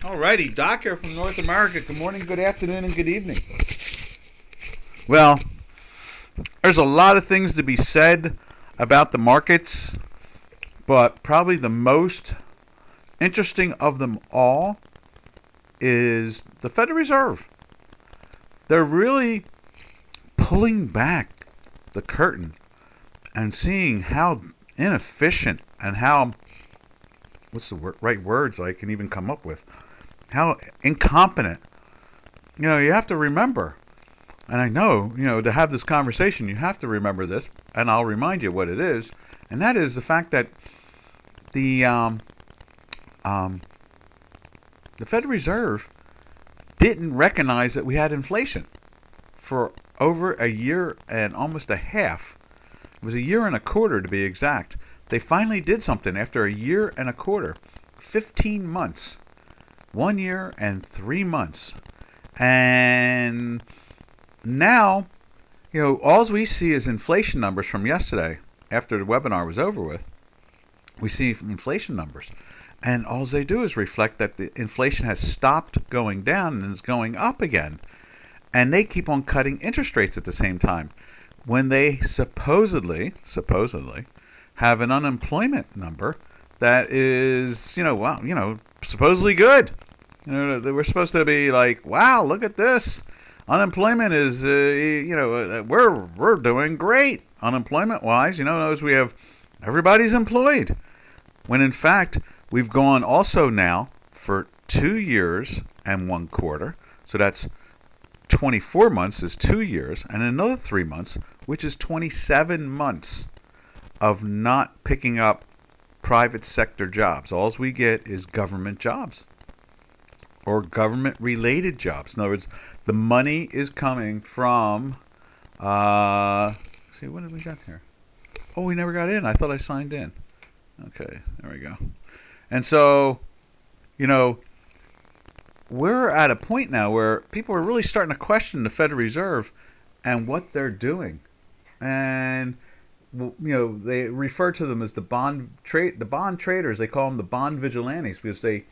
Alrighty, Doc here from North America. Good morning, good afternoon, and good evening. Well, there's a lot of things to be said about the markets, but probably the most interesting of them all is the Federal Reserve. They're really pulling back the curtain and seeing how inefficient and how, what's the right words I can even come up with, how incompetent. You have to remember, and I know, to have this conversation, you have to remember this, and I'll remind you what it is, and that is the fact that the Federal Reserve didn't recognize that we had inflation for over a year and almost a half. It was a year and a quarter to be exact. They finally did something after a year and a quarter, 15 months. 1 year and 3 months. And now, all we see is inflation numbers from yesterday. After the webinar was over with, we see inflation numbers. And all they do is reflect that the inflation has stopped going down and is going up again. And they keep on cutting interest rates at the same time, when they supposedly have an unemployment number that is, supposedly good. We're supposed to be like, wow, look at this. Unemployment is, we're doing great. Unemployment-wise, notice we have everybody's employed. When in fact, we've gone also now for 2 years and 1 quarter. So that's 24 months is 2 years, and another 3 months, which is 27 months of not picking up private sector jobs. All we get is government jobs or government-related jobs. In other words, the money is coming from, see, what did we got here? Oh, we never got in. I thought I signed in. Okay, there we go. And so, we're at a point now where people are really starting to question the Federal Reserve and what they're doing. And they refer to them as the bond traders. They call them the bond vigilantes because they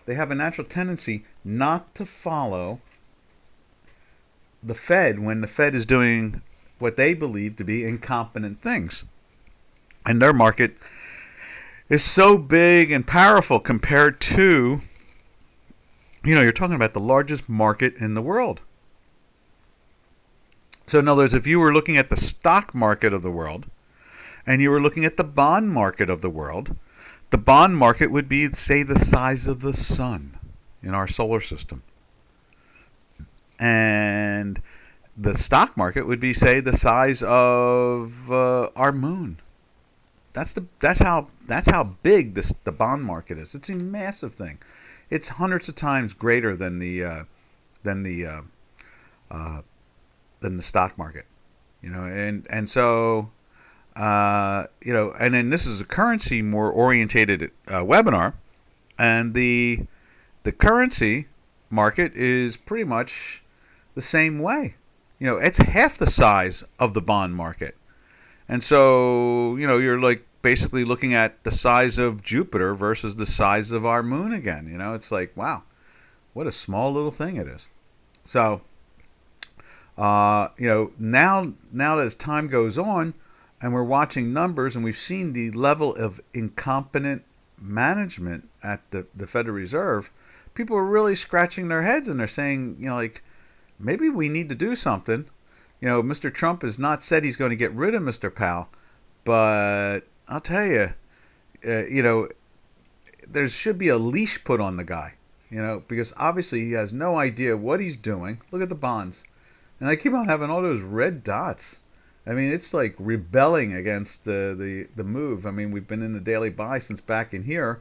have a natural tendency not to follow the Fed when the Fed is doing what they believe to be incompetent things. And their market is so big and powerful compared to, you're talking about the largest market in the world. So in other words, if you were looking at the stock market of the world and you were looking at the bond market of the world, the bond market would be, say, the size of the sun in our solar system. And the stock market would be, say, the size of our moon. That's how big the bond market is. It's a massive thing. It's hundreds of times greater than the stock market. And so and then this is a currency more orientated webinar, and the currency market is pretty much the same way. It's half the size of the bond market. And so, you're like basically looking at the size of Jupiter versus the size of our moon again. It's like, wow, what a small little thing it is. So, now as time goes on and we're watching numbers and we've seen the level of incompetent management at the Federal Reserve, people are really scratching their heads and they're saying, maybe we need to do something. Mr. Trump has not said he's going to get rid of Mr. Powell, but I'll tell you, there should be a leash put on the guy, because obviously he has no idea what he's doing. Look at the bonds. And I keep on having all those red dots. I mean, it's like rebelling against the move. I mean, we've been in the daily buy since back in here,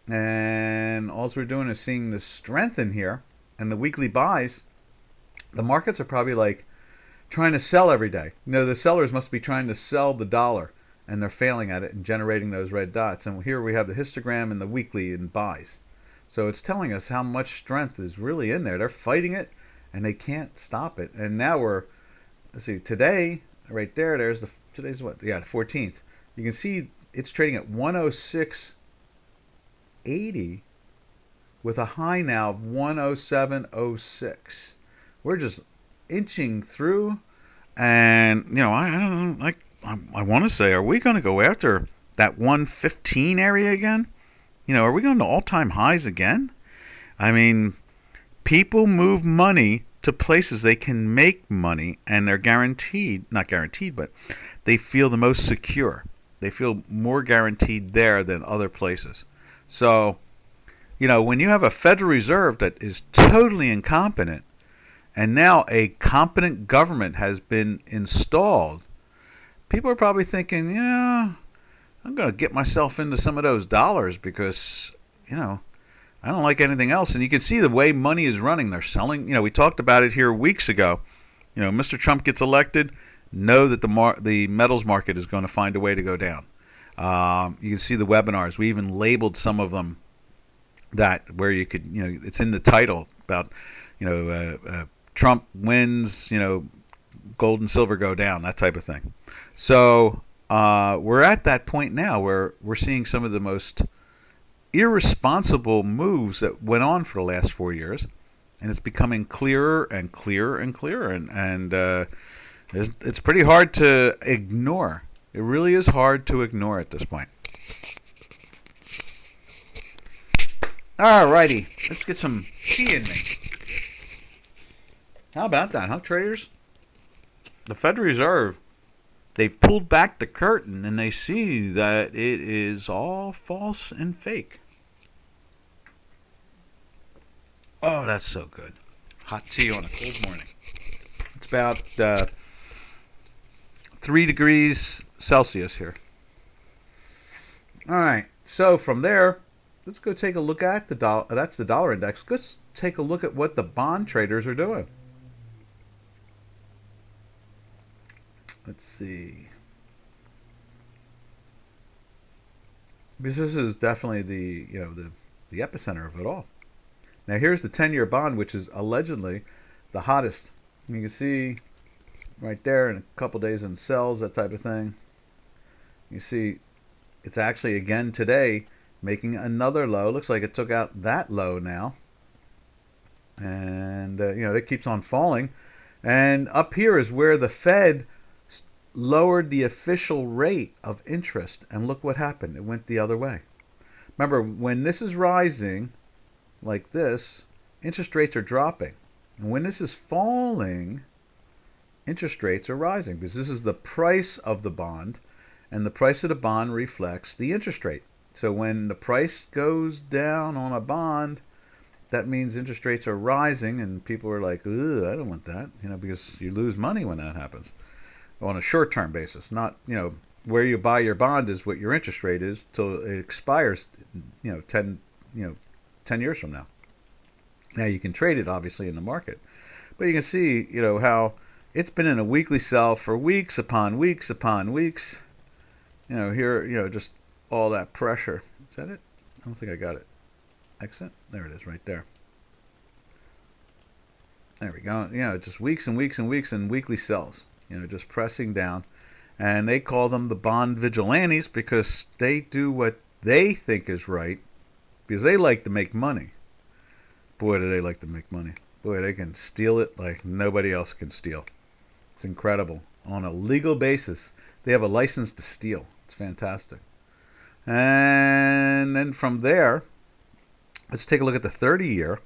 and all we're doing is seeing the strength in here, and the weekly buys. The markets are probably like trying to sell every day. The sellers must be trying to sell the dollar, and they're failing at it and generating those red dots. And here we have the histogram and the weekly in buys. So it's telling us how much strength is really in there. They're fighting it, and they can't stop it. And now let's see, today, right there, today's what? Yeah, the 14th. You can see it's trading at 106.80 with a high now of 107.06. We're just inching through, and I don't know, like I want to say, are we going to go after that 115 area again? Are we going to all-time highs again? I mean, people move money to places they can make money, and they're not guaranteed, but they feel the most secure. They feel more guaranteed there than other places. So, when you have a Federal Reserve that is totally incompetent, and now a competent government has been installed, people are probably thinking, I'm going to get myself into some of those dollars because, I don't like anything else. And you can see the way money is running. They're selling. We talked about it here weeks ago. Mr. Trump gets elected. Know that the metals market is going to find a way to go down. You can see the webinars. We even labeled some of them where you could, it's in the title about, Trump wins, gold and silver go down, that type of thing. So we're at that point now where we're seeing some of the most irresponsible moves that went on for the last 4 years, and it's becoming clearer and clearer and clearer, and it's pretty hard to ignore. It really is hard to ignore at this point. Alrighty, let's get some tea in me. How about that, huh, traders? The Federal Reserve, they've pulled back the curtain and they see that it is all false and fake. Oh, that's so good. Hot tea on a cold morning. It's about 3 degrees Celsius here. All right, so from there, let's go take a look at the dollar. That's the dollar index. Let's take a look at what the bond traders are doing. Let's see. Because this is definitely the epicenter of it all. Now here's the 10-year bond, which is allegedly the hottest. You can see right there in a couple days in sells, that type of thing. You see it's actually again today making another low. Looks like it took out that low now. And it keeps on falling. And up here is where the Fed lowered the official rate of interest, and look what happened. It went the other way. Remember, when this is rising like this, interest rates are dropping. And when this is falling, interest rates are rising, because this is the price of the bond, and the price of the bond reflects the interest rate. So when the price goes down on a bond, that means interest rates are rising, and people are like, ugh, I don't want that, because you lose money when that happens. On a short-term basis, not, where you buy your bond is what your interest rate is till it expires, 10 years from now. Now you can trade it obviously in the market, but you can see, how it's been in a weekly sell for weeks upon weeks upon weeks. Here, just all that pressure. Is that it? I don't think I got it. Exit. There it is, right there. There we go. Just weeks and weeks and weeks and weekly sells. Just pressing down. And they call them the bond vigilantes because they do what they think is right, because they like to make money. Boy, do they like to make money. Boy, they can steal it like nobody else can steal. It's incredible. On a legal basis, they have a license to steal. It's fantastic. And then from there, let's take a look at the 30-year.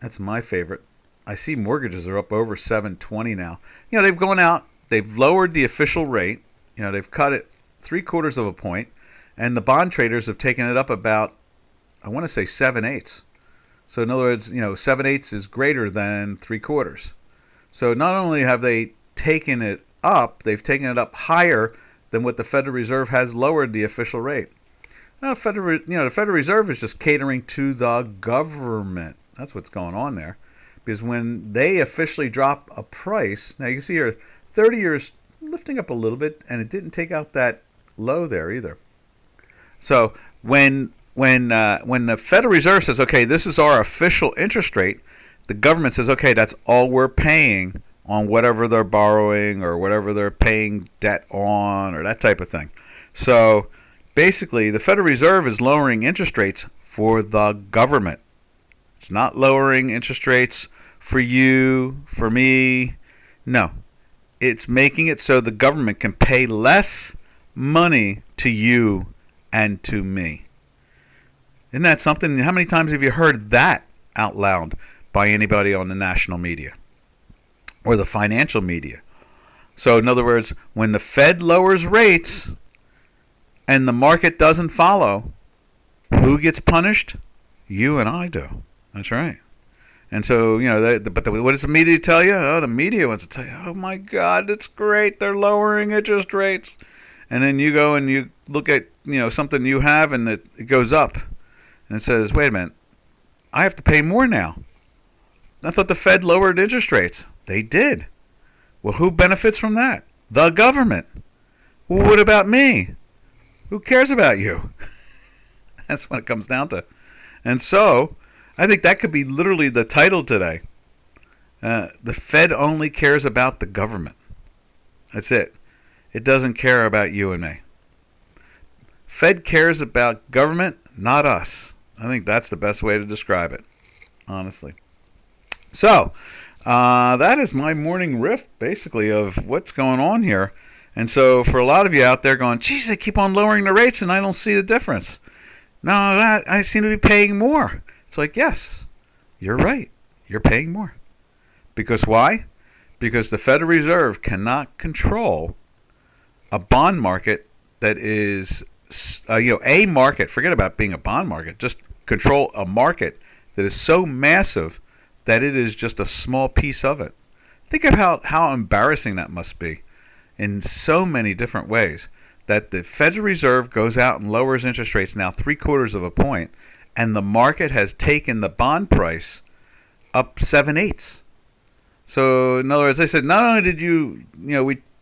That's my favorite. I see mortgages are up over 720 now. They've gone out, they've lowered the official rate. They've cut it 3/4 of a point, and the bond traders have taken it up about, I want to say 7/8. So in other words, 7/8 is greater than 3/4. So not only have they taken it up, they've taken it up higher than what the Federal Reserve has lowered the official rate. Now, the Federal Reserve is just catering to the government. That's what's going on there. Because when they officially drop a price, now you can see here, 30 years lifting up a little bit, and it didn't take out that low there either. So when the Federal Reserve says, okay, this is our official interest rate, the government says, okay, that's all we're paying on whatever they're borrowing or whatever they're paying debt on or that type of thing. So Basically, the Federal Reserve is lowering interest rates for the government. It's not lowering interest rates for you, for me. No. It's making it so the government can pay less money to you and to me. Isn't that something? How many times have you heard that out loud by anybody on the national media or the financial media? So in other words, when the Fed lowers rates and the market doesn't follow, who gets punished? You and I do. That's right. And so, what does the media tell you? Oh, the media wants to tell you, oh my God, it's great. They're lowering interest rates. And then you go and you look at, something you have and it goes up. And it says, wait a minute, I have to pay more now. I thought the Fed lowered interest rates. They did. Well, who benefits from that? The government. Well, what about me? Who cares about you? That's what it comes down to. And so, I think that could be literally the title today. The Fed only cares about the government. That's it. It doesn't care about you and me. Fed cares about government, not us. I think that's the best way to describe it, honestly. So, that is my morning riff, basically, of what's going on here. And so, for a lot of you out there going, geez, they keep on lowering the rates and I don't see the difference. No, I seem to be paying more. It's like, yes, you're right. You're paying more. Because why? Because the Federal Reserve cannot control a bond market that is, a market. Forget about being a bond market. Just control a market that is so massive that it is just a small piece of it. Think of how embarrassing that must be in so many different ways. That the Federal Reserve goes out and lowers interest rates now 3/4 of a point, and the market has taken the bond price up 7/8. So in other words, they said, not only did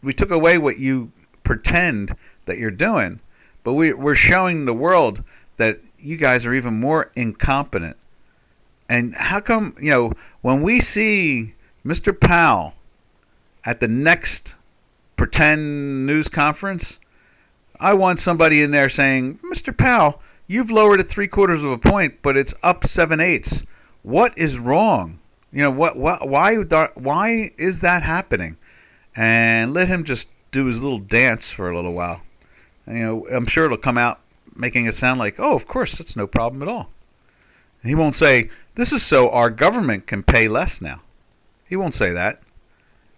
we took away what you pretend that you're doing, but we're showing the world that you guys are even more incompetent. And how come, when we see Mr. Powell at the next pretend news conference, I want somebody in there saying, Mr. Powell, you've lowered it 3/4 of a point, but it's up 7/8. What is wrong? Why is that happening? And let him just do his little dance for a little while. And, I'm sure it'll come out making it sound like, oh, of course, that's no problem at all. And he won't say, this is so our government can pay less now. He won't say that.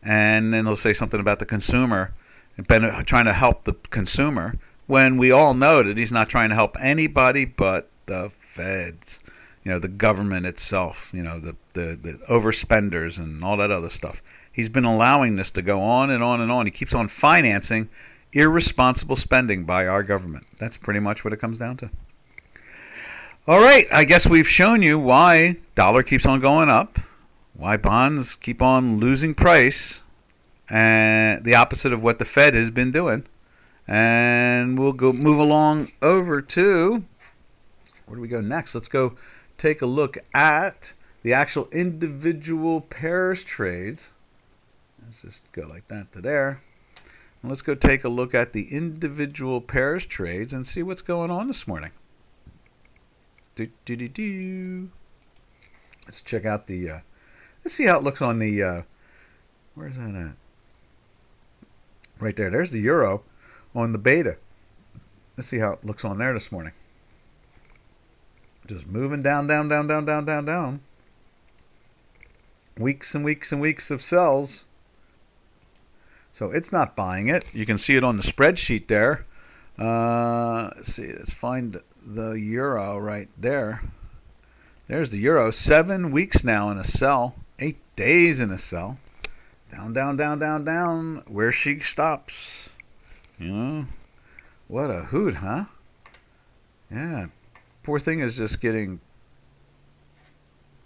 And then he'll say something about the consumer and trying to help the consumer, when we all know that he's not trying to help anybody but the feds, the government itself, the overspenders and all that other stuff. He's been allowing this to go on and on and on. He keeps on financing irresponsible spending by our government. That's pretty much what it comes down to. All right, I guess we've shown you why dollar keeps on going up, why bonds keep on losing price, and the opposite of what the Fed has been doing. And we'll move along over to, where do we go next? Let's go take a look at the actual individual pairs trades. Let's just go like that to there. And let's go take a look at the individual pairs trades and see what's going on this morning. Let's check out the, let's see how it looks on the, where's that at? Right there. There's the euro on the beta. Let's see how it looks on there this morning. Just moving down, down, down, down, down, down, down. Weeks and weeks and weeks of sells. So it's not buying it. You can see it on the spreadsheet there. Let's see. Let's find the euro right there. There's the euro. 7 weeks now in a sell. 8 days in a sell. Down, down, down, down, down. Where she stops. What a hoot, huh? Yeah. Poor thing is just getting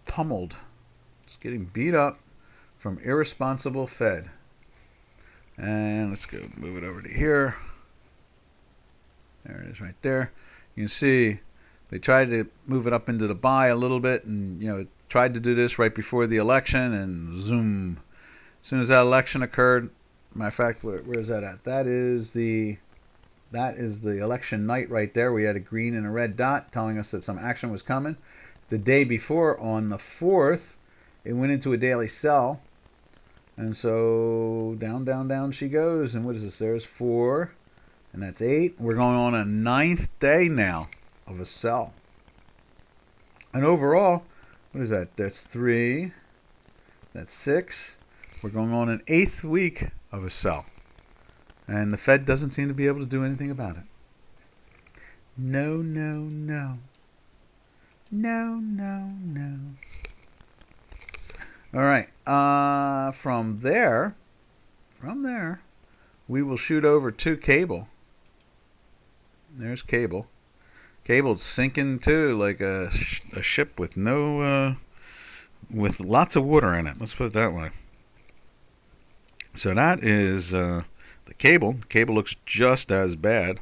pummeled. It's getting beat up from irresponsible Fed. And let's go move it over to here. There it is right there. You can see they tried to move it up into the buy a little bit, and tried to do this right before the election, and zoom. As soon as that election occurred, matter of fact, where is that at? That is the That is the election night right there. We had a green and a red dot telling us that some action was coming. The day before, on the 4th, it went into a daily sell. And so down, down, down she goes. And what is this? There's 4. And that's 8. We're going on a 9th day now of a sell. And overall, what is that? That's 3. That's 6. We're going on an 8th week of a sell. And the Fed doesn't seem to be able to do anything about it. No, no, no. No, no, no. All right. From there, we will shoot over to cable. There's cable. Cable's sinking too, like a ship with with lots of water in it. Let's put it that way. So that is the cable. Cable looks just as bad.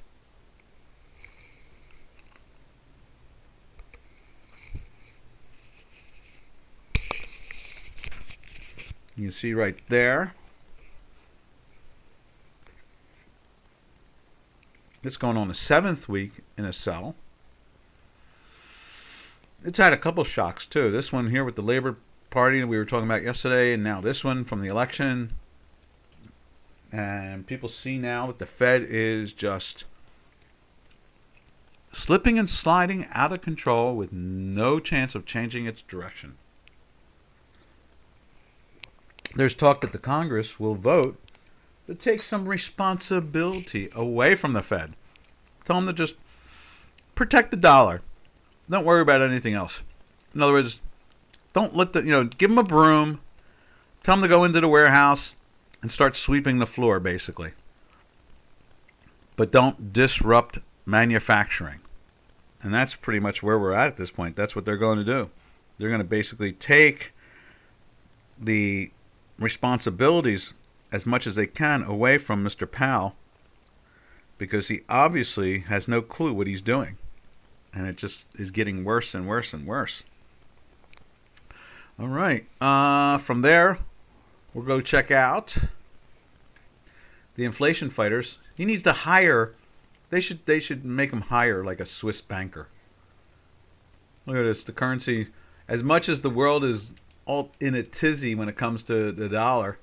You can see right there. It's going on the 7th week in a sell. It's had a couple shocks too. This one here with the Labor Party that we were talking about yesterday, and now this one from the election. And people see now that the Fed is just slipping and sliding out of control with no chance of changing its direction. There's talk that the Congress will vote to take some responsibility away from the Fed. Tell them to just protect the dollar. Don't worry about anything else. In other words, don't let give them a broom. Tell them to go into the warehouse and start sweeping the floor, basically. But don't disrupt manufacturing. And that's pretty much where we're at this point. That's what they're going to do. They're going to basically take the responsibilities as much as they can away from Mr. Powell, because he obviously has no clue what he's doing. And it just is getting worse and worse and worse. All right. From there, we'll go check out the inflation fighters. He needs to hire. They should make him hire like a Swiss banker. Look at this. The currency, as much as the world is all in a tizzy when it comes to the dollar,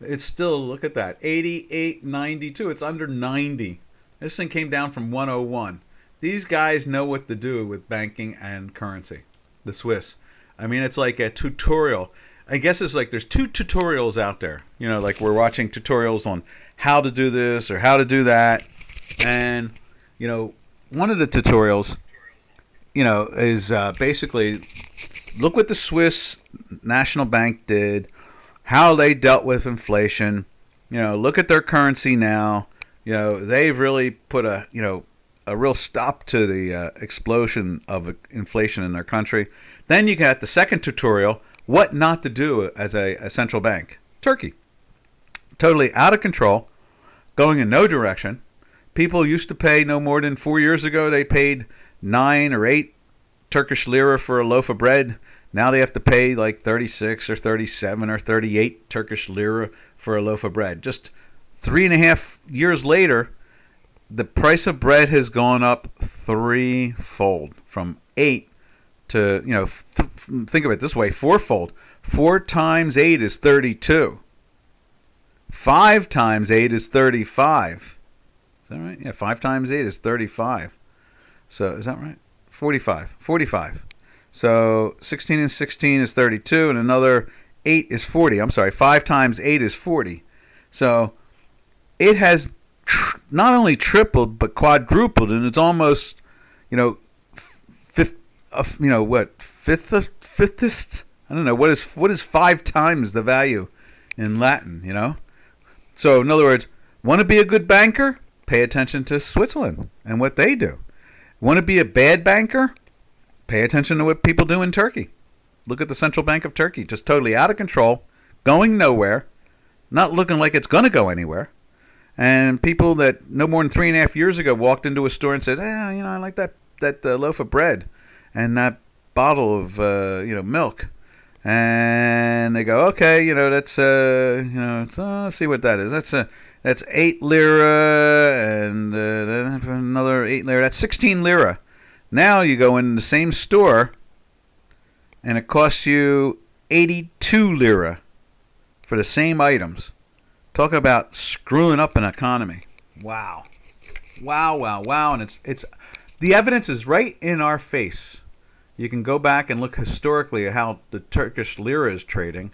it's still, look at that, 88.92. It's under 90. This thing came down from 101. These guys know what to do with banking and currency. The Swiss. I mean, it's like a tutorial. I guess it's like there's 2 tutorials out there. Like we're watching tutorials on how to do this or how to do that. And, one of the tutorials, is basically look what the Swiss National Bank did, how they dealt with inflation. Look at their currency now. They've really put a real stop to the explosion of inflation in their country. Then you got the second tutorial, what not to do as a central bank. Turkey. Totally out of control, going in no direction. People used to pay no more than 4 years ago. They paid 9 or 8 Turkish lira for a loaf of bread. Now they have to pay like 36 or 37 or 38 Turkish lira for a loaf of bread. Just 3.5 years later, the price of bread has gone up 3-fold, from 8 to, think of it this way, 4-fold. 4 times 8 is 32. 5 times 8 is 35. Is that right? Yeah, 5 times 8 is 35. So, is that right? 45. 45. So 16 and 16 is 32, and another 8 is 40. I'm sorry, 5 times 8 is 40. So it has not only tripled but quadrupled, and it's almost, fifthest? I don't know, what is 5 times the value in Latin, So in other words, want to be a good banker? Pay attention to Switzerland and what they do. Want to be a bad banker? Pay attention to what people do in Turkey. Look at the Central Bank of Turkey, just totally out of control, going nowhere, not looking like it's going to go anywhere. And people that no more than 3.5 years ago walked into a store and said, I like that loaf of bread and that bottle of milk. And they go, okay, let's see what that is. That's 8 lira, and then another 8 lira. That's 16 lira. Now you go in the same store, and it costs you 82 lira for the same items. Talk about screwing up an economy. Wow. Wow, wow, wow. And it's the evidence is right in our face. You can go back and look historically at how the Turkish lira is trading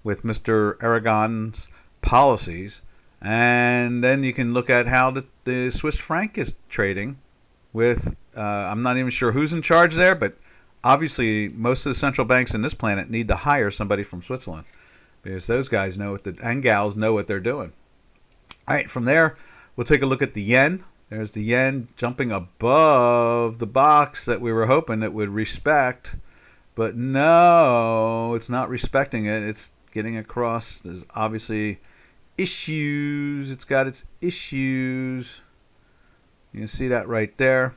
with Mr. Erdogan's policies. And then you can look at how the Swiss franc is trading with, I'm not even sure who's in charge there, but obviously most of the central banks in this planet need to hire somebody from Switzerland because those guys know and gals know what they're doing. All right, from there, we'll take a look at the yen. There's the yen jumping above the box that we were hoping it would respect. But no, it's not respecting it. It's getting across. There's obviously issues. It's got its issues. You can see that right there.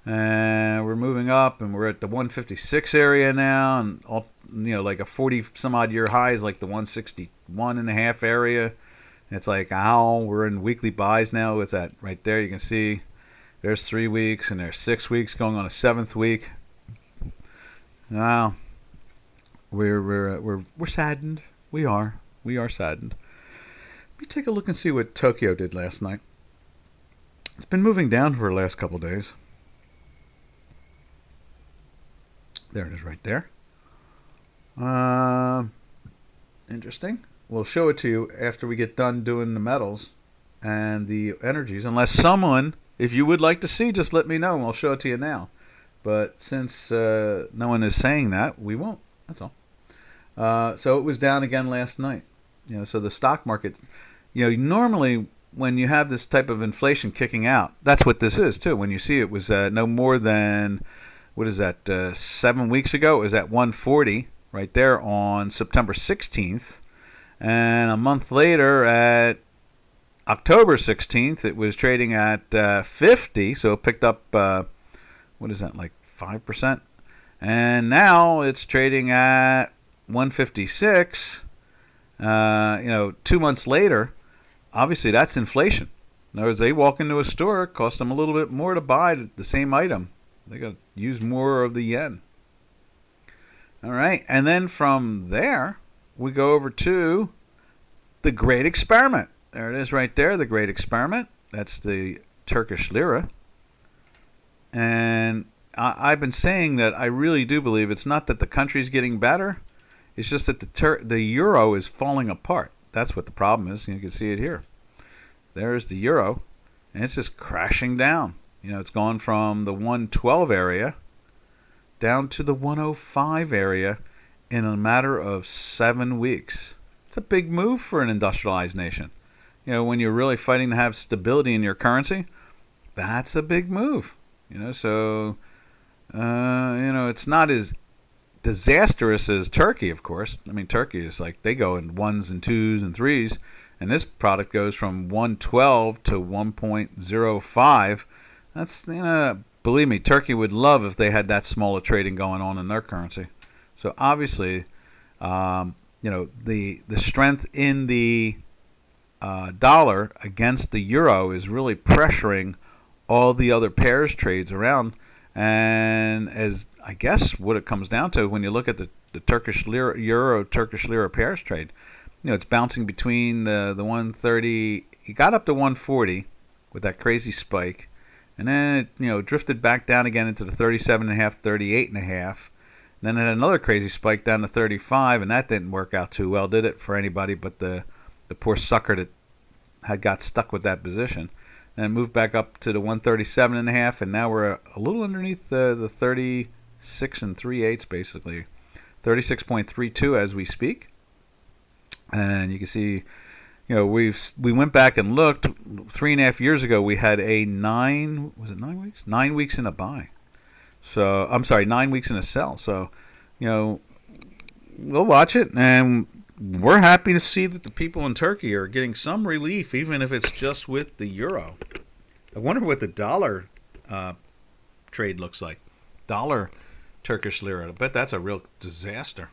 And we're moving up, and we're at the 156 area now. And, all, like a 40 some odd year high is like the 161.5 area. It's like, ow, we're in weekly buys now. What's that right there? You can see there's 3 weeks and there's 6 weeks going on a 7th week. Wow, we're saddened. We are saddened. Let me take a look and see what Tokyo did last night. It's been moving down for the last couple days. There it is right there. Interesting. We'll show it to you after we get done doing the metals and the energies. Unless someone, if you would like to see, just let me know and we'll show it to you now. But since no one is saying that, we won't. That's all. So it was down again last night. So the stock market, normally when you have this type of inflation kicking out, that's what this is too. When you see it was no more than, 7 weeks ago, it was at 140 right there on September 16th. And a month later, at October 16th, it was trading at 50. So it picked up, like 5%. And now it's trading at 156. 2 months later, obviously that's inflation. In other words, they walk into a store, it costs them a little bit more to buy the same item. They got to use more of the yen. All right. And then from there, we go over to the Great Experiment. There it is right there, the Great Experiment. That's the Turkish lira. And I've been saying that I really do believe it's not that the country's getting better. It's just that the euro is falling apart. That's what the problem is. You can see it here. There's the euro, and it's just crashing down. It's gone from the 112 area down to the 105 area in a matter of 7 weeks. It's a big move for an industrialized nation. When you're really fighting to have stability in your currency, that's a big move. So it's not as disastrous as Turkey, of course. I mean, Turkey is like they go in 1s and 2s and 3s, and this product goes from 112 to 1.05. That's, believe me, Turkey would love if they had that small a trading going on in their currency. So obviously, the strength in the dollar against the euro is really pressuring all the other pairs trades around. And as I guess what it comes down to when you look at the Turkish lira, euro Turkish lira pairs trade, it's bouncing between the 130. It got up to 140 with that crazy spike, and then it drifted back down again into the 37.5, 38.5. Then it had another crazy spike down to 35, and that didn't work out too well, did it, for anybody but the poor sucker that had got stuck with that position. And it moved back up to the 137.5, and now we're a little underneath the 36 3/8, basically 36.32 as we speak. And you can see, we went back and looked 3.5 years ago. We had a 9 weeks? 9 weeks in a buy. So I'm sorry, 9 weeks in a sell. So, we'll watch it, and we're happy to see that the people in Turkey are getting some relief, even if it's just with the euro. I wonder what the dollar trade looks like. Dollar Turkish lira. I bet that's a real disaster.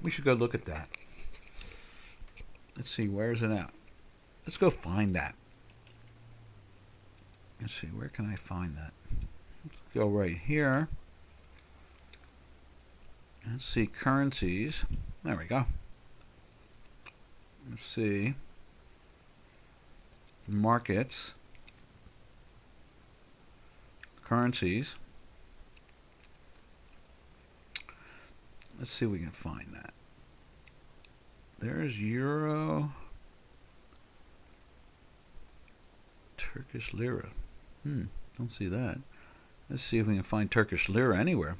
We should go look at that. Let's see, where's it at? Let's go find that. Let's see, where can I find that? Let's go right here. Let's see, currencies. There we go. Let's see. Markets. Currencies. Let's see if we can find that. There's Euro. Turkish Lira. Don't see that. Let's see if we can find Turkish Lira anywhere.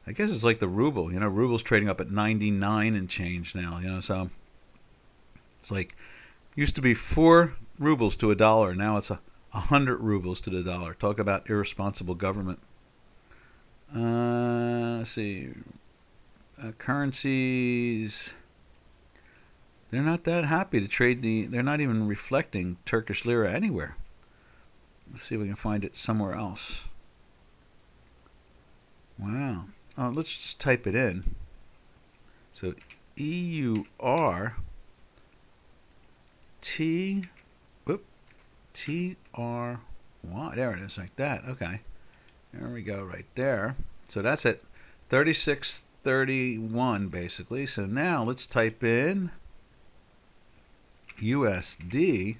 I guess it's like the ruble. You know, ruble's trading up at 99 and change now. You know, so it's like used to be 4 rubles to a dollar. Now it's 100 rubles to the dollar. Talk about irresponsible government. Let's see. Currencies. They're not that happy to trade they're not even reflecting Turkish lira anywhere. Let's see if we can find it somewhere else. Wow. Oh, let's just type it in. So EUR TRY. There it is, like that. Okay. There we go, right there. So that's at 36.31 basically. So now let's type in USD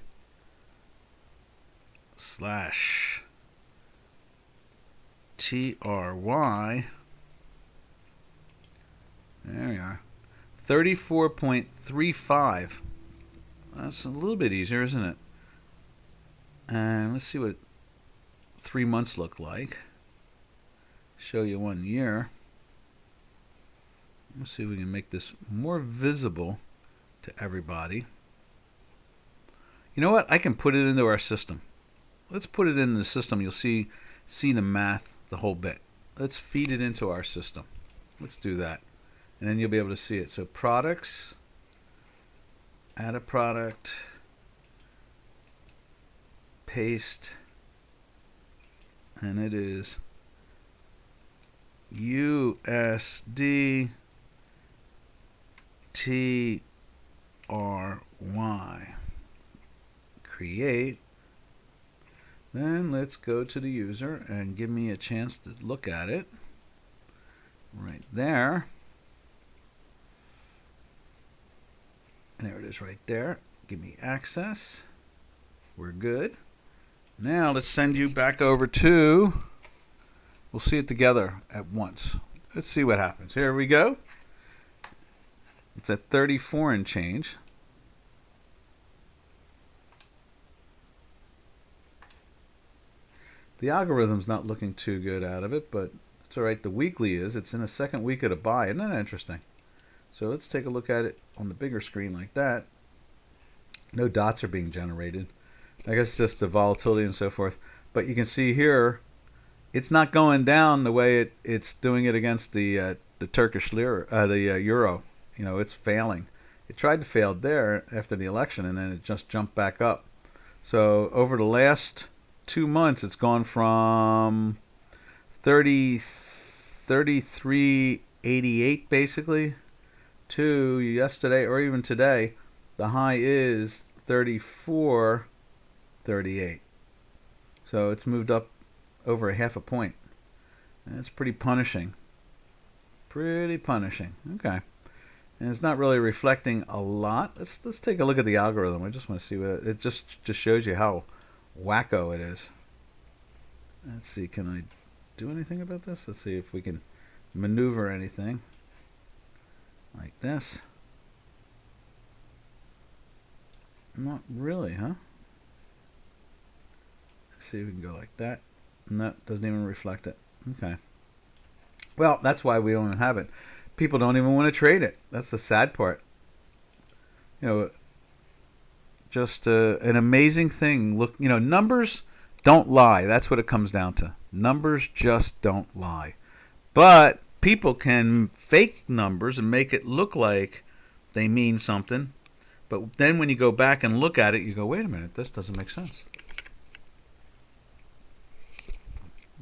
slash TRY. There we are. 34.35. That's a little bit easier, isn't it? And let's see what 3 months look like. Show you 1 year. Let's see if we can make this more visible to everybody. You know what? I can put it into our system. Let's put it in the system. You'll see the math, the whole bit. Let's feed it into our system. Let's do that. And then you'll be able to see it. So products, add a product, paste, and it is USD TRY. Create. Then let's go to the user and give me a chance to look at it. Right there. There it is right there. Give me access. We're good. Now let's send you back over to, we'll see it together at once. Let's see what happens. Here we go. It's at 34 and change. The algorithm's not looking too good out of it, but it's all right. The weekly is. It's in the second week of the buy. Isn't that interesting? So let's take a look at it on the bigger screen like that. No dots are being generated. I guess it's just the volatility and so forth. But you can see here, it's not going down the way it's doing it against the Turkish lira, the euro. You know, it's failing. It tried to fail there after the election, and then it just jumped back up. So over the last 2 months, it's gone from 33.88 basically to yesterday, or even today, the high is 34.38. So it's moved up over a half a point. That's pretty punishing. Pretty punishing. Okay. And it's not really reflecting a lot. Let's take a look at the algorithm. I just want to see what it just shows you how wacko it is. Let's see, can I do anything about this? Let's see if we can maneuver anything like this. Not really, huh? Let's see if we can go like that. No, doesn't even reflect it. Okay. Well, that's why we don't have it. People don't even want to trade it. That's the sad part. You know, just an amazing thing. Look, you know, numbers don't lie. That's what it comes down to. Numbers just don't lie. But people can fake numbers and make it look like they mean something. But then when you go back and look at it, you go, wait a minute, this doesn't make sense.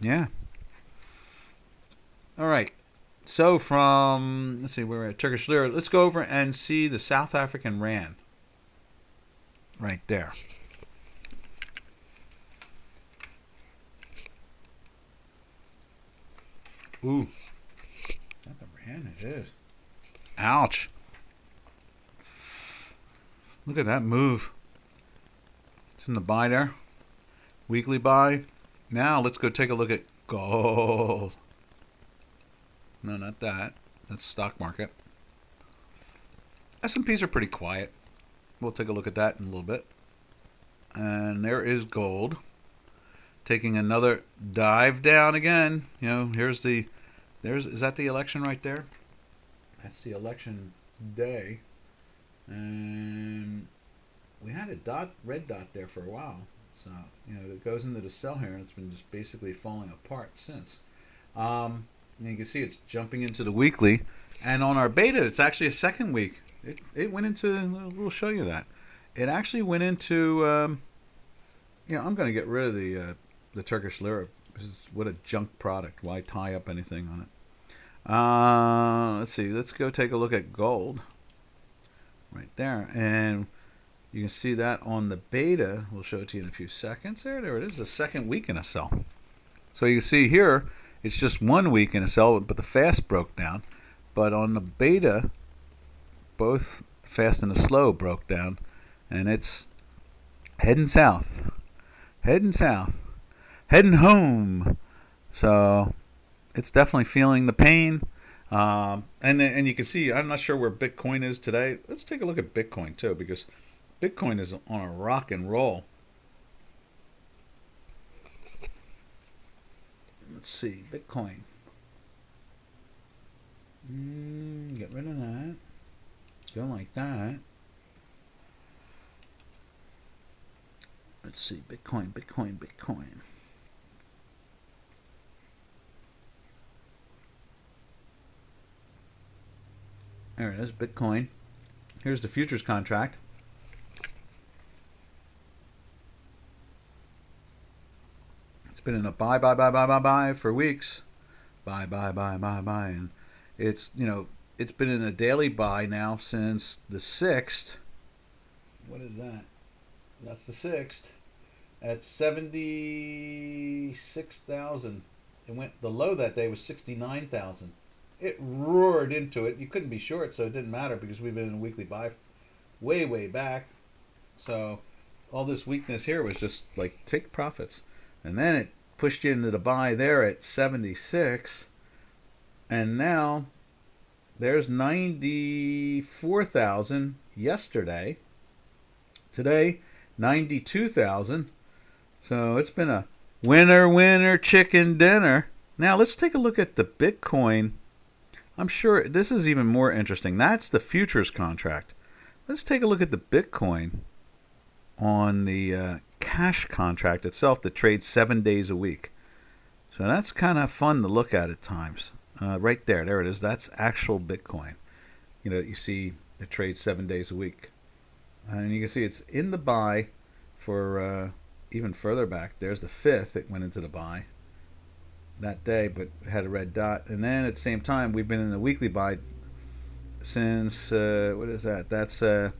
Yeah. All right. So from, let's see, we're at Turkish lira. Let's go over and see the South African rand. right there. Ooh, is that the brand? It is. Ouch. Look at that move. It's in the buy there. Weekly buy. Now let's go take a look at gold. No, not that. That's stock market. S&Ps are pretty quiet. We'll take a look at that in a little bit. And there is gold. Taking another dive down again. You know, is that the election right there? That's the election day. And we had a red dot there for a while. So, you know, it goes into the sell here, and it's been just basically falling apart since. And you can see it's jumping into the weekly. And on our beta, it's actually a second week. It went into, we'll show you that. It actually went into, you know, I'm going to get rid of the Turkish lira. What a junk product. Why tie up anything on it? Let's see. Let's go take a look at gold. Right there. And you can see that on the beta. We'll show it to you in a few seconds. There it is. The second week in a sell. So you can see here, it's just 1 week in a sell, but the fast broke down. But on the beta, both the fast and the slow broke down. And it's heading south. Heading south. Heading home. So it's definitely feeling the pain. And you can see, I'm not sure where Bitcoin is today. Let's take a look at Bitcoin too, because Bitcoin is on a rock and roll. Let's see, Bitcoin. Get rid of that. Go like that. Let's see, Bitcoin. There it is, Bitcoin. Here's the futures contract. It's been in a buy for weeks. Buy. And it's, you know, it's been in a daily buy now since the 6th. What is that? That's the 6th. At 76,000. It went, the low that day was 69,000. It roared into it. You couldn't be short, so it didn't matter because we've been in a weekly buy way back. So all this weakness here was just like take profits. And then it pushed you into the buy there at 76. And now there's 94,000 yesterday. Today, 92,000. So it's been a winner chicken dinner. Now let's take a look at the Bitcoin. I'm sure this is even more interesting. That's the futures contract. Let's take a look at the Bitcoin on the cash contract itself that trades 7 days a week. So that's kind of fun to look at times. Right there it is. That's actual Bitcoin. You know, you see it trades 7 days a week. And you can see it's in the buy for even further back. There's the 5th. It went into the buy that day, but had a red dot. And then at the same time, we've been in the weekly buy since, what is that? That's the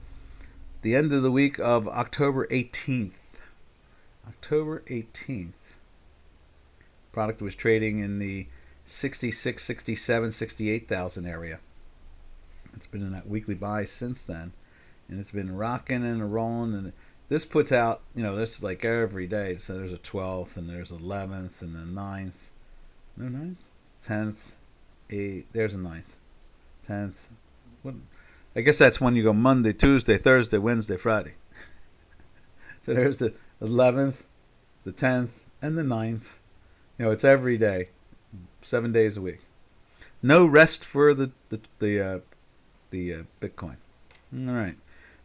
end of the week of October 18th. October 18th. Product was trading in the 66, 67, 68,000 area. It's been in that weekly buy since then. And it's been rocking and rolling. And this puts out, you know, this is like every day. So there's a 12th and there's 11th and the 9th. No, 9th? 10th. 8th. There's a 9th. 10th. What? I guess that's when you go Monday, Tuesday, Thursday, Wednesday, Friday. So there's the 11th, the 10th, and the 9th. You know, it's every day. 7 days a week. No rest for the Bitcoin. All right.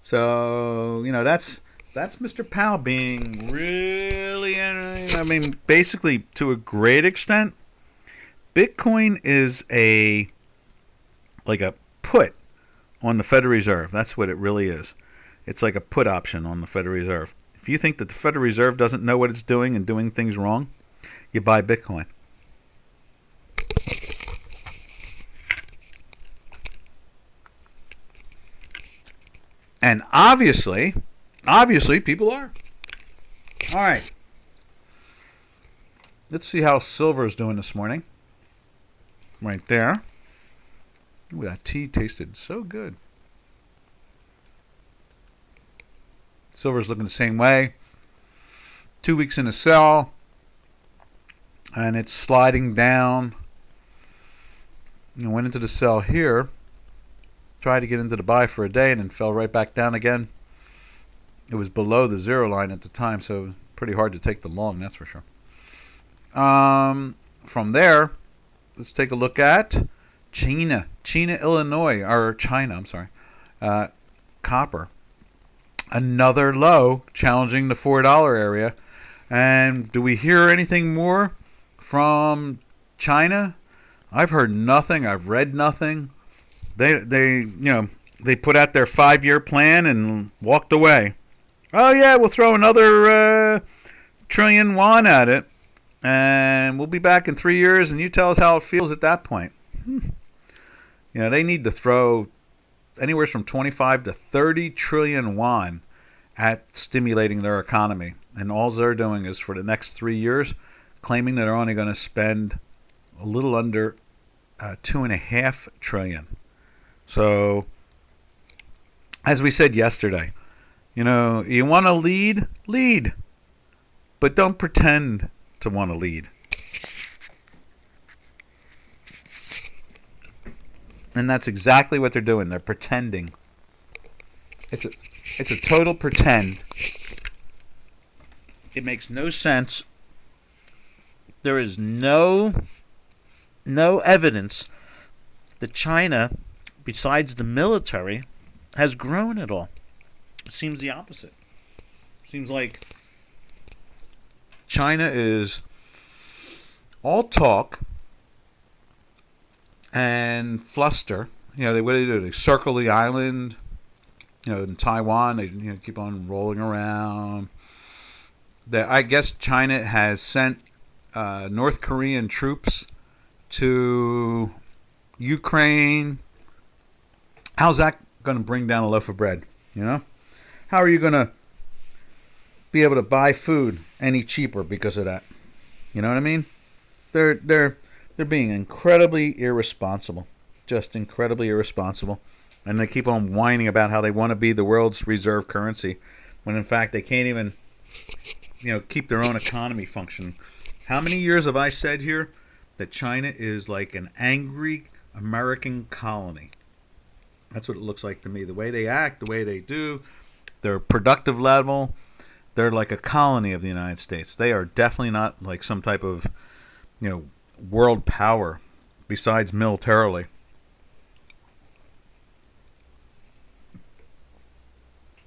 So, you know, that's Mr. Powell being really, I mean, basically to a great extent, Bitcoin is like a put on the Federal Reserve. That's what it really is. It's like a put option on the Federal Reserve. If you think that the Federal Reserve doesn't know what it's doing and doing things wrong, you buy Bitcoin. And obviously, Obviously, people are. All right. Let's see how silver is doing this morning. Right there. Ooh, that tea tasted so good. Silver's looking the same way. 2 weeks in a sell. And it's sliding down. I went into the sell here. Tried to get into the buy for a day and then fell right back down again. It was below the zero line at the time, so it was pretty hard to take the long, that's for sure. From there, let's take a look at China, Illinois, or China, I'm sorry. Copper. Another low, challenging the $4 area. And do we hear anything more from China? I've heard nothing. I've read nothing. They put out their 5-year plan and walked away. Oh yeah, we'll throw another trillion yuan at it, and we'll be back in 3 years, and you tell us how it feels at that point. They need to throw anywhere from 25 to 30 trillion yuan at stimulating their economy, and all they're doing is for the next 3 years, claiming that they're only going to spend a little under 2.5 trillion. So, as we said yesterday, you want to lead, but don't pretend to want to lead. And that's exactly what they're doing. They're pretending. It's a total pretend. It makes no sense. There is no evidence that China, besides the military, has grown at all. It seems the opposite. It seems like China is all talk and fluster. What do? They circle the island. In Taiwan, they keep on rolling around. I guess China has sent North Korean troops to Ukraine. How's that going to bring down a loaf of bread? How are you going to be able to buy food any cheaper because of that? You know what I mean? They're being incredibly irresponsible, just incredibly irresponsible, and they keep on whining about how they want to be the world's reserve currency, when in fact they can't even, keep their own economy functioning. How many years have I said here that China is like an angry American colony? That's what it looks like to me. The way they act, the way they do, their productive level, they're like a colony of the United States. They are definitely not like some type of, world power besides militarily.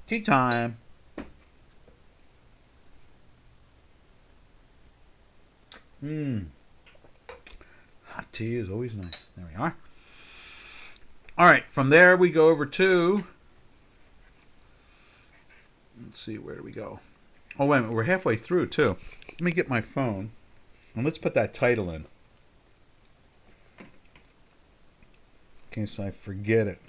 Tea time. Hot tea is always nice. There we are. All right, from there we go over to, let's see, where do we go? Oh, wait a minute, we're halfway through, too. Let me get my phone, and let's put that title in case I forget it.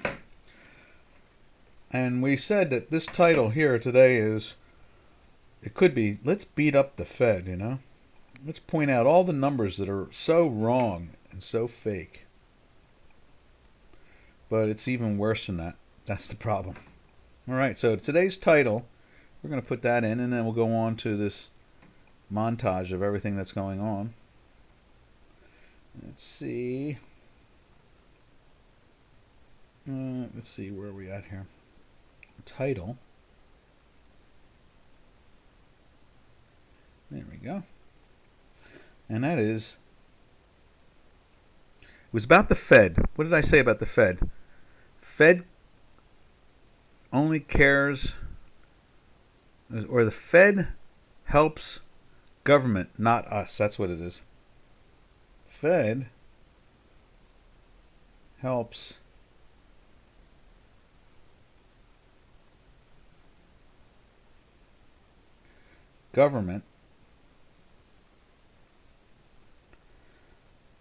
And we said that this title here today it could be, let's beat up the Fed, Let's point out all the numbers that are so wrong and so fake. But it's even worse than that. That's the problem. All right, so today's title, we're going to put that in, and then we'll go on to this montage of everything that's going on. Let's see. Let's see, where are we at here? Title. There we go. And that is, it was about the Fed. What did I say about the Fed? Fed only cares, or the Fed helps government, not us. That's what it is. Fed helps government,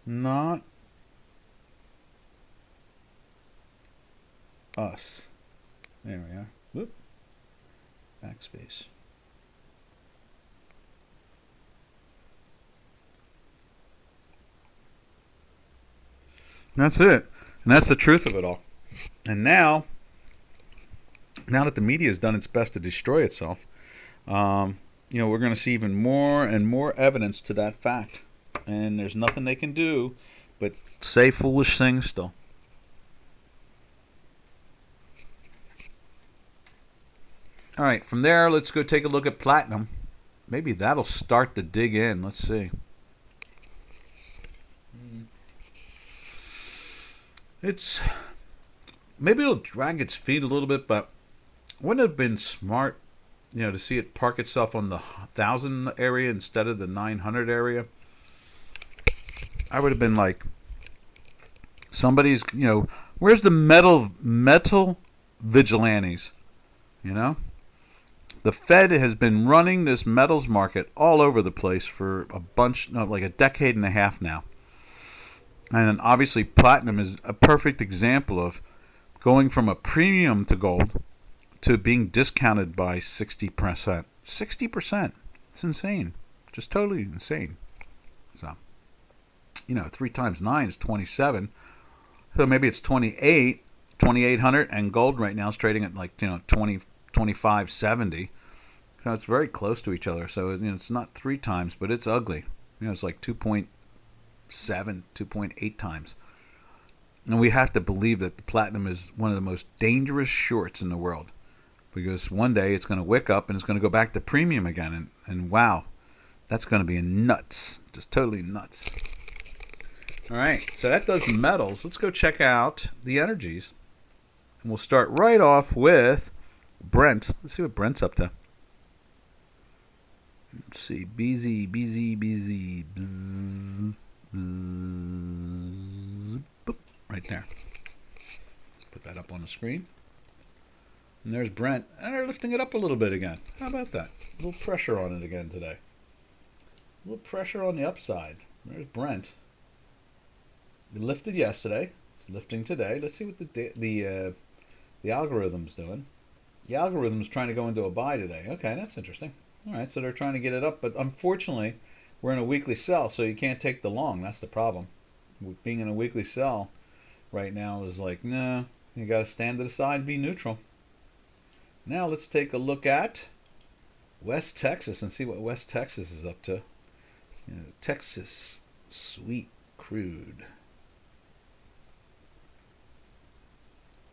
not us. There we are. Whoop. Backspace. That's it. And that's the truth of it all. And now that the media has done its best to destroy itself, we're going to see even more and more evidence to that fact. And there's nothing they can do but say foolish things still. All right, from there, let's go take a look at platinum. Maybe that'll start to dig in. Let's see. Maybe it'll drag its feet a little bit, but wouldn't it have been smart, to see it park itself on the 1,000 area instead of the 900 area? I would have been like, somebody's, where's the metal vigilantes? The Fed has been running this metals market all over the place for like a decade and a half now. And obviously platinum is a perfect example of going from a premium to gold to being discounted by 60%. 60%. It's insane. Just totally insane. So, 3 times 9 is 27. So maybe it's 2,800, and gold right now is trading at like, 25.70. So it's very close to each other. So, it's not 3 times, but it's ugly. It's like 2.7, 2.8 times. And we have to believe that the platinum is one of the most dangerous shorts in the world, because one day it's going to wick up and it's going to go back to premium again. And wow, that's going to be nuts. Just totally nuts. All right, so that does metals. Let's go check out the energies. And we'll start right off with Brent. Let's see what Brent's up to. Let's see. BZ. Bzz, boop, right there. Let's put that up on the screen. And there's Brent. And they're lifting it up a little bit again. How about that? A little pressure on it again today. A little pressure on the upside. There's Brent. It lifted yesterday. It's lifting today. Let's see what the algorithm's doing. The algorithm's trying to go into a buy today. Okay, that's interesting. All right, so they're trying to get it up, but unfortunately, we're in a weekly sell, so you can't take the long. That's the problem. Being in a weekly sell right now is like, no, you got to stand to the side and be neutral. Now let's take a look at West Texas and see what West Texas is up to. Texas sweet crude.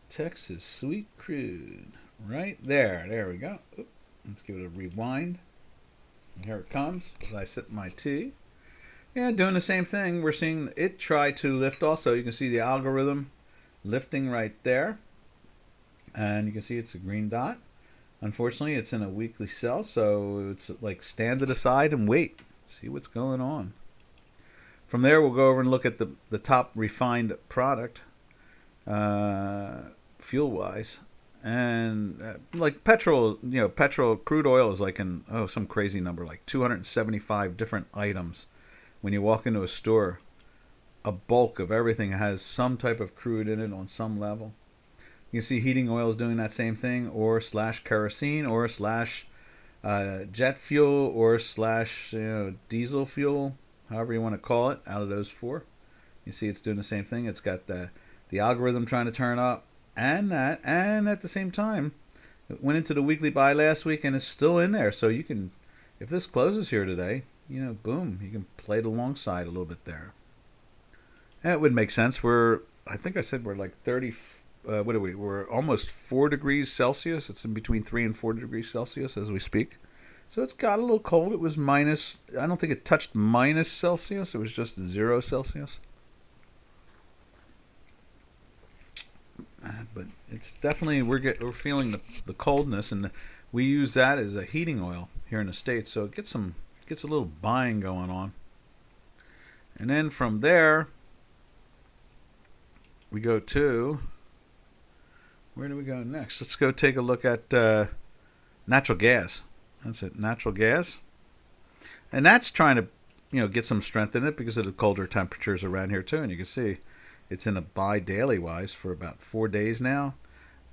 Texas sweet crude. Right there. There we go. Oop. Let's give it a rewind. And here it comes as I sip my tea. Yeah, doing the same thing. We're seeing it try to lift also. You can see the algorithm lifting right there. And you can see it's a green dot. Unfortunately, it's in a weekly sell, so it's like stand to the side and wait. See what's going on. From there, we'll go over and look at the top refined product, fuel-wise. And like petrol, crude oil is like some crazy number, like 275 different items. When you walk into a store, a bulk of everything has some type of crude in it on some level. You can see heating oil is doing that same thing, or / kerosene, or / jet fuel, or / diesel fuel, however you want to call it, out of those 4. You see it's doing the same thing. It's got the algorithm trying to turn up. And at the same time, it went into the weekly buy last week and is still in there. So you can, if this closes here today, boom, you can play it alongside a little bit there. And it would make sense. I think I said we're like 30. What are we? We're almost 4 degrees Celsius. It's in between 3 and 4 degrees Celsius as we speak. So it's got a little cold. It was minus. I don't think it touched minus Celsius. It was just 0 Celsius. But it's definitely we're feeling the coldness, and we use that as a heating oil here in the States, so it gets a little buying going on. And then from there we go to, where do we go next? Let's go take a look at natural gas. That's it, natural gas, and that's trying to get some strength in it because of the colder temperatures around here too. And you can see it's in a buy daily wise for about 4 days now.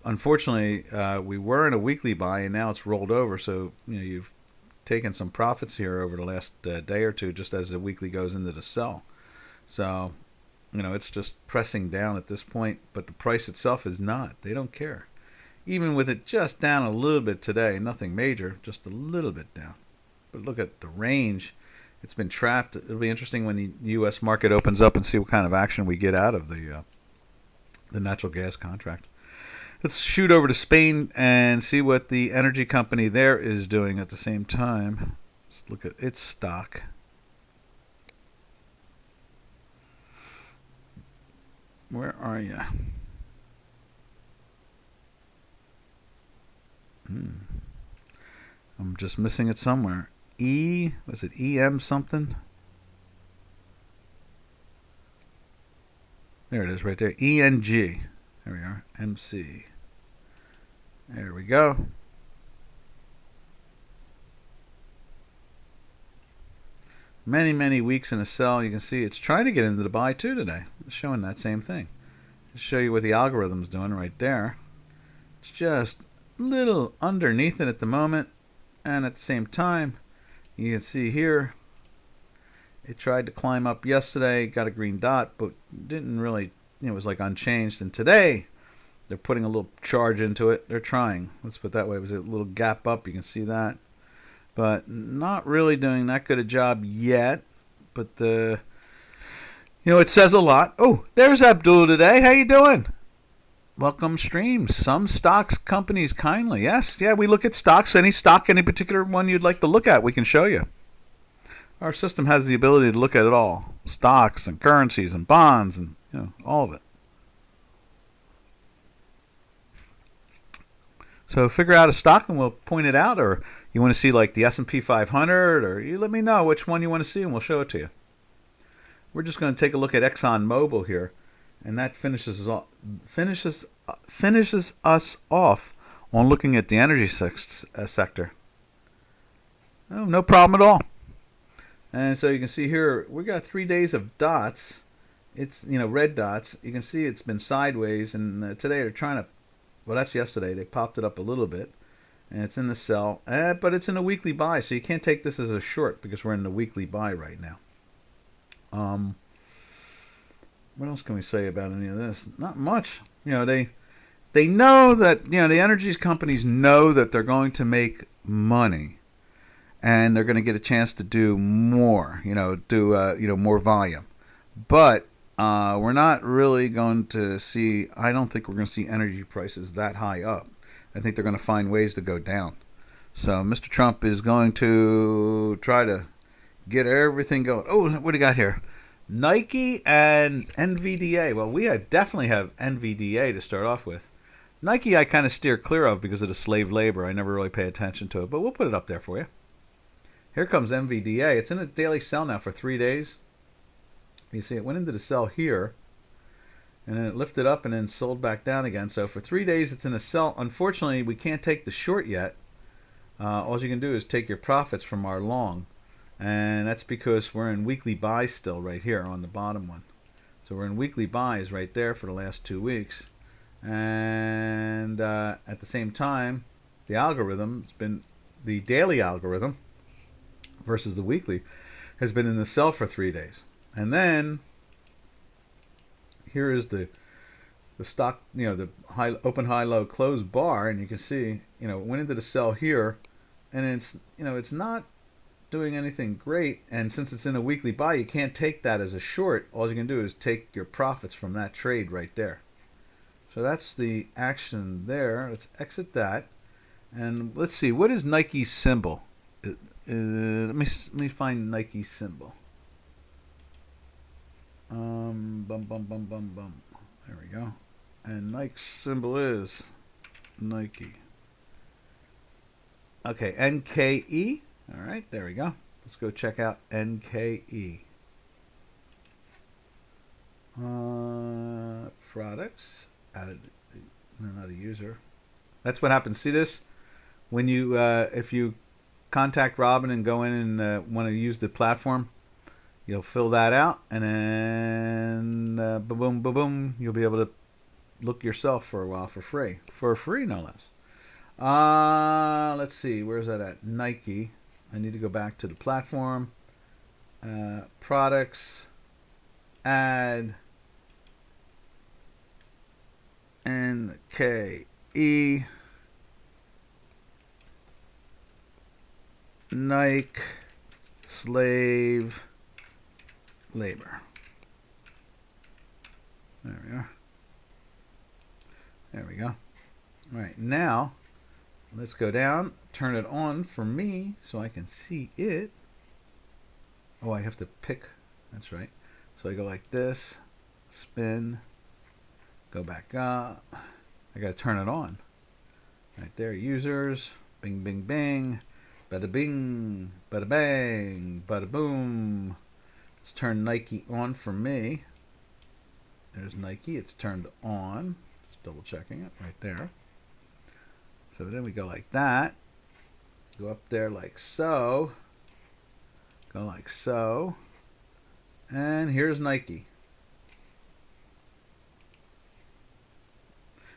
unfortunately, we were in a weekly buy, and now it's rolled over. So you've taken some profits here over the last day or two, just as the weekly goes into the sell. So it's just pressing down at this point, but the price itself is not. They don't care. Even with it just down a little bit today, nothing major, just a little bit down. But look at the range. It's been trapped. It'll be interesting when the U.S. market opens up and see what kind of action we get out of the natural gas contract. Let's shoot over to Spain and see what the energy company there is doing at the same time. Let's look at its stock. Where are you? I'm just missing it somewhere. Was it EM something? There it is right there. ENG. There we are. MC. There we go. Many, many weeks in a sell. You can see it's trying to get into the buy too today. It's showing that same thing. I'll show you what the algorithm's doing right there. It's just a little underneath it at the moment. And at the same time, you can see here, it tried to climb up yesterday, got a green dot, but didn't really, it was like unchanged. And today, they're putting a little charge into it. They're trying. Let's put it that way. It was a little gap up. You can see that. But not really doing that good a job yet. But, it says a lot. Oh, there's Abdul today. How you doing? Welcome streams. Some stocks companies kindly. Yes, yeah, we look at stocks. Any stock, any particular one you'd like to look at, we can show you. Our system has the ability to look at it all. Stocks and currencies and bonds and all of it. So figure out a stock and we'll point it out, or you want to see like the S&P 500, or you let me know which one you want to see and we'll show it to you. We're just going to take a look at ExxonMobil here. And that finishes us off on looking at the energy sector. Oh, no problem at all. And so you can see here, we got 3 days of dots. It's, red dots. You can see it's been sideways. And today they're trying to, well, that's yesterday. They popped it up a little bit. And it's in the sell. But it's in a weekly buy. So you can't take this as a short because we're in the weekly buy right now. What else can we say about any of this? Not much. They know that, the energy companies know that they're going to make money and they're going to get a chance to do more, more volume. But we're not really going to see, I don't think we're going to see energy prices that high up. I think they're going to find ways to go down. So Mr. Trump is going to try to get everything going. Oh, what do you got here? Nike and NVDA. Well, we definitely have NVDA to start off with. Nike I kind of steer clear of because of the slave labor. I never really pay attention to it, but we'll put it up there for you. Here comes NVDA. It's in a daily sell now for 3 days. You see it went into the sell here, and then it lifted up and then sold back down again. So for 3 days it's in a sell. Unfortunately, we can't take the short yet. All you can do is take your profits from our long. And that's because we're in weekly buys still right here on the bottom one. So we're in weekly buys right there for the last 2 weeks. And at the same time, the algorithm has been, the daily algorithm versus the weekly, has been in the sell for 3 days. And then here is the stock, the high, open, high, low, close bar. And you can see, it went into the sell here. And it's, it's not doing anything great, and since it's in a weekly buy, you can't take that as a short. All you can do is take your profits from that trade right there. So that's the action there. Let's exit that, and let's see, what is Nike's symbol? Let me find Nike's symbol. Bum bum bum bum bum. There we go. And Nike's symbol is Nike. Okay, NKE. All right, there we go. Let's go check out NKE. Products. Not a user. That's what happens. See this? When you, if you contact Robin and go in and want to use the platform, you'll fill that out, and then boom, boom, boom, boom. You'll be able to look yourself for a while for free. For free, no less. Let's see. Where's that at? Nike. I need to go back to the platform. Products. Add. NKE. Nike. Slave. Labor. There we are. There we go. All right, now let's go down, turn it on for me so I can see it. Oh, I have to pick. That's right. So I go like this, spin, go back up. I got to turn it on. Right there, users, bing, bing, bing, bada bing, bada bang, bada boom. Let's turn Nike on for me. There's Nike. It's turned on. Just double checking it right there. So then we go like that. Go up there like so. Go like so. And here's Nike.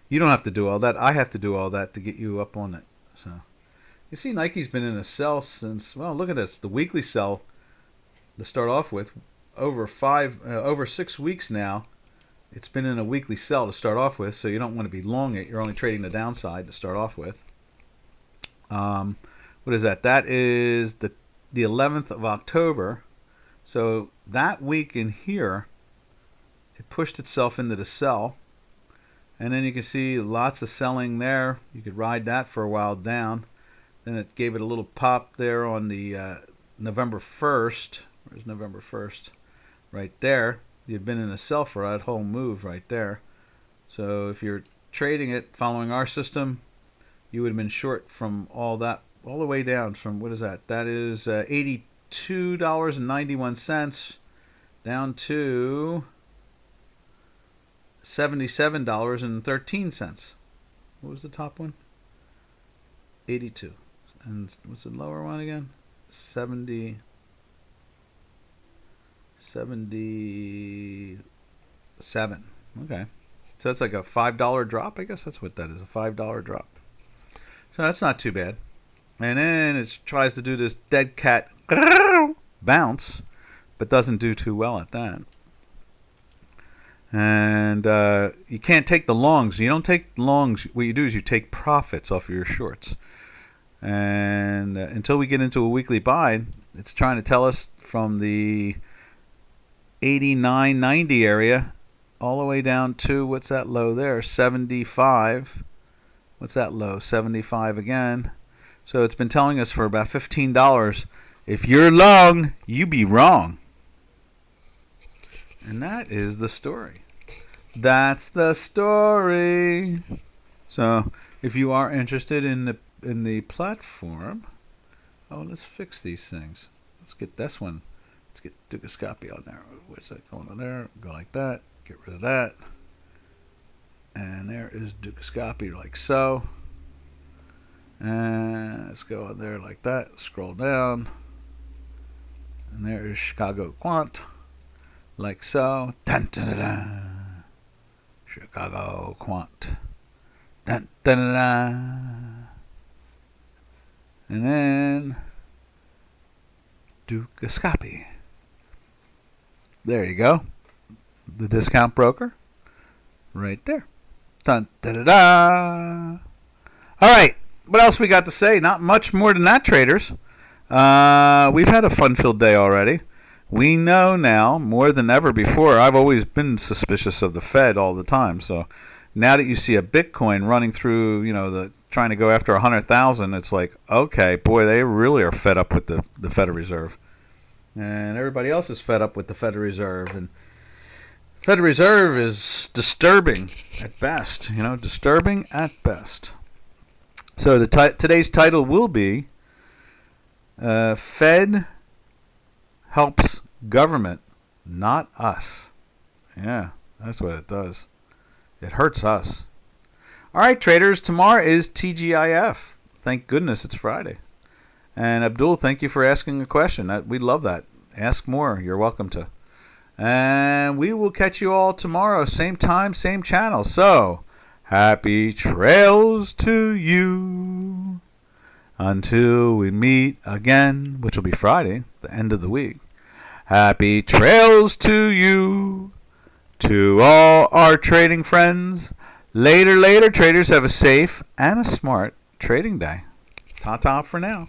You don't have to do all that. I have to do all that to get you up on it. So you see Nike's been in a sell since, well, look at this. The weekly sell to start off with, over 6 weeks now. It's been in a weekly sell to start off with, so you don't want to be long it. You're only trading the downside to start off with. What is that? That is the 11th of October. So that week in here, it pushed itself into the sell. And then you can see lots of selling there. You could ride that for a while down. Then it gave it a little pop there on the November 1st. Where's November 1st? Right there. You've been in a sell for that whole move right there. So if you're trading it following our system, you would have been short from all that, all the way down from, what is that? That is $82.91 down to $77.13. What was the top one? 82. And what's the lower one again? 77. Okay. So that's like a $5 drop. I guess that's what that is, a $5 drop. So that's not too bad. And then it tries to do this dead cat bounce, but doesn't do too well at that. And you can't take the longs. You don't take longs. What you do is you take profits off of your shorts. And until we get into a weekly buy, it's trying to tell us from the 89.90 area all the way down to, what's that low there? 75. What's that low? 75 again. So it's been telling us for about $15, if you're long, you be wrong. And that is the story. That's the story. So if you are interested in the platform, let's fix these things. Let's get this one. Let's get Ducascopy on there. What's that going on there? Go like that. Get rid of that. And there is Ducascopy like so. And let's go on there like that. Scroll down. And there is Chicago Quant. Like so. Dun, dun, dun, dun. Chicago Quant. Dun, dun, dun, dun. And then Ducascopy. There you go. The discount broker. Right there. Dun, da, da, da. All right. What else we got to say? Not much more than that, traders. We've had a fun-filled day already. We know now, more than ever before, I've always been suspicious of the Fed all the time. So now that you see a Bitcoin running through, trying to go after 100,000, it's like, okay, boy, they really are fed up with the Federal Reserve. And everybody else is fed up with the Federal Reserve. And Federal Reserve is disturbing at best, disturbing at best. So today's title will be Fed helps government, not us. Yeah, that's what it does. It hurts us. All right, traders, tomorrow is TGIF. Thank goodness it's Friday. And Abdul, thank you for asking a question. We love that. Ask more. You're welcome to. And we will catch you all tomorrow, same time, same channel. So, happy trails to you until we meet again, which will be Friday, the end of the week. Happy trails to you, to all our trading friends. Later, traders, have a safe and a smart trading day. Ta-ta for now.